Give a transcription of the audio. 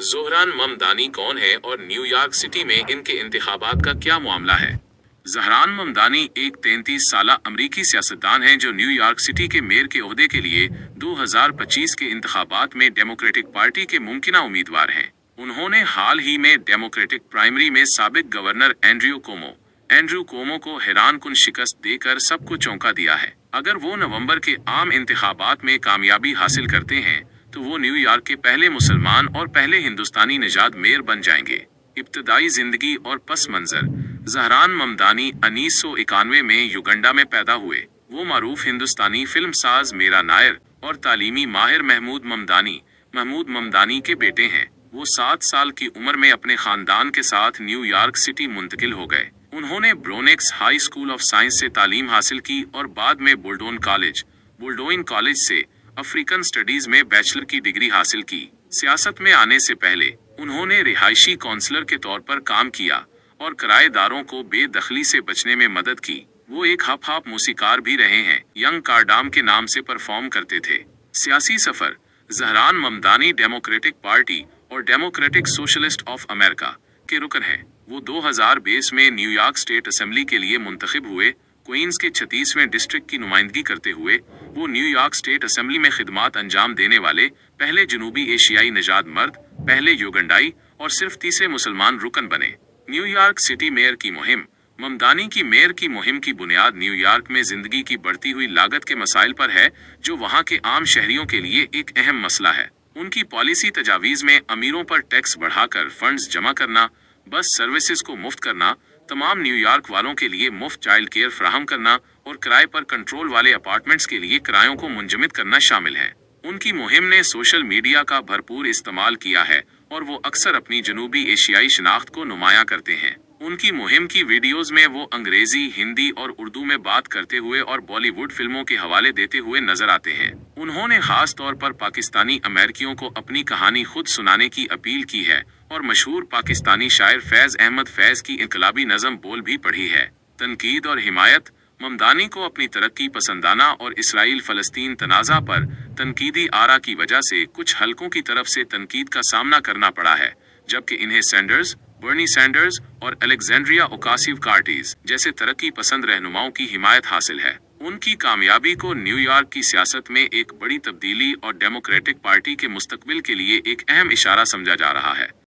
ज़ोहरान ममदानी कौन है और न्यूयॉर्क सिटी में इनके इंतखाबात का क्या मामला है? ज़ोहरान ममदानी एक 33 साला अमरीकी सियासतदान हैं जो न्यूयॉर्क सिटी के मेयर के ओहदे के लिए 2025 के इंतखाबात में डेमोक्रेटिक पार्टी के मुमकिना उम्मीदवार हैं। उन्होंने हाल ही में डेमोक्रेटिक प्राइमरी में साबिक गवर्नर एंड्रू कोमो को हैरानकुन शिकस्त देकर सबको चौंका दिया है। अगर वो नवंबर के आम इंतखाबात में कामयाबी हासिल करते हैं तो वो न्यूयॉर्क के पहले मुसलमान और पहले हिंदुस्तानी निजात मेयर बन जाएंगे। इब्तदाई जिंदगी और पस मंजर। ज़ोहरान ममदानी 1991 में युगंडा में पैदा हुए। वो मारूफ हिंदुस्तानी फिल्म साज मीरा नायर और तालीमी माहिर महमूद ममदानी के बेटे हैं। वो 7 साल की उम्र में अपने खानदान के साथ न्यूयॉर्क सिटी मुंतकिल हो गए। उन्होंने ब्रोनेक्स हाई स्कूल ऑफ साइंस से तालीम हासिल की और बाद में बुलडोइन कॉलेज से अफ्रीकन स्टडीज में बैचलर की डिग्री हासिल की। सियासत में आने से पहले उन्होंने रिहायशी काउंसलर के तौर पर काम किया और किराएदारों को बेदखली से बचने में मदद की। वो एक हॉप मूसीकार भी रहे हैं। यंग कार्डाम के नाम से परफॉर्म करते थे। सियासी सफर। ज़ोहरान ममदानी डेमोक्रेटिक पार्टी और डेमोक्रेटिक सोशलिस्ट ऑफ अमेरिका के रुकन हैं। वो 2020 में न्यूयॉर्क स्टेट असेंबली के लिए मुंतखब हुए। क्वींस के 36वें डिस्ट्रिक्ट की नुमाइंदगी करते हुए वो न्यूयॉर्क स्टेट असेंबली में खिदमात अंजाम देने वाले पहले जनूबी एशियाई निजात मर्द, पहले युगंडाई और सिर्फ तीसरे मुसलमान रुकन बने। न्यूयॉर्क सिटी मेयर की मुहिम। ममदानी की मेयर की मुहिम की बुनियाद न्यूयॉर्क में जिंदगी की बढ़ती हुई लागत के मसाइल पर है जो वहाँ के आम शहरियों के लिए एक अहम मसला है। उनकी पॉलिसी तजावीज़ में अमीरों पर टैक्स बढ़ाकर फंड्स जमा करना, बस सर्विसेज को मुफ्त करना, तमाम न्यूयॉर्क वालों के लिए मुफ्त चाइल्ड केयर फराहम करना और किराए पर कंट्रोल वाले अपार्टमेंट्स के लिए किरायों को मुंजमद करना शामिल है। उनकी मुहिम ने सोशल मीडिया का भरपूर इस्तेमाल किया है और वो अक्सर अपनी जनूबी एशियाई शनाख्त को नुमाया करते हैं। उनकी मुहिम की वीडियोस में वो अंग्रेजी, हिंदी और उर्दू में बात करते हुए और बॉलीवुड फिल्मों के हवाले देते हुए नजर आते हैं। उन्होंने खास तौर पर पाकिस्तानी अमेरिकियों को अपनी कहानी खुद सुनाने की अपील की है और मशहूर पाकिस्तानी शायर फैज अहमद फैज की इनकलाबी नज़म बोल भी पढ़ी है। तनकीद और हिमायत। ममदानी को अपनी तरक्की पसंदाना और इसराइल फ़लस्तीन तनाज़ा पर तनकीदी आरा की वजह से कुछ हलकों की तरफ से तनकीद का सामना करना पड़ा है, जबकि इन्हें बर्नी सैंडर्स और अलेक्जेंड्रिया ओकासिव-कार्टीज जैसे तरक्की पसंद रहनुमाओं की हिमायत हासिल है। उनकी कामयाबी को न्यूयॉर्क की सियासत में एक बड़ी तब्दीली और डेमोक्रेटिक पार्टी के मुस्तकबिल के लिए एक अहम इशारा समझा जा रहा है।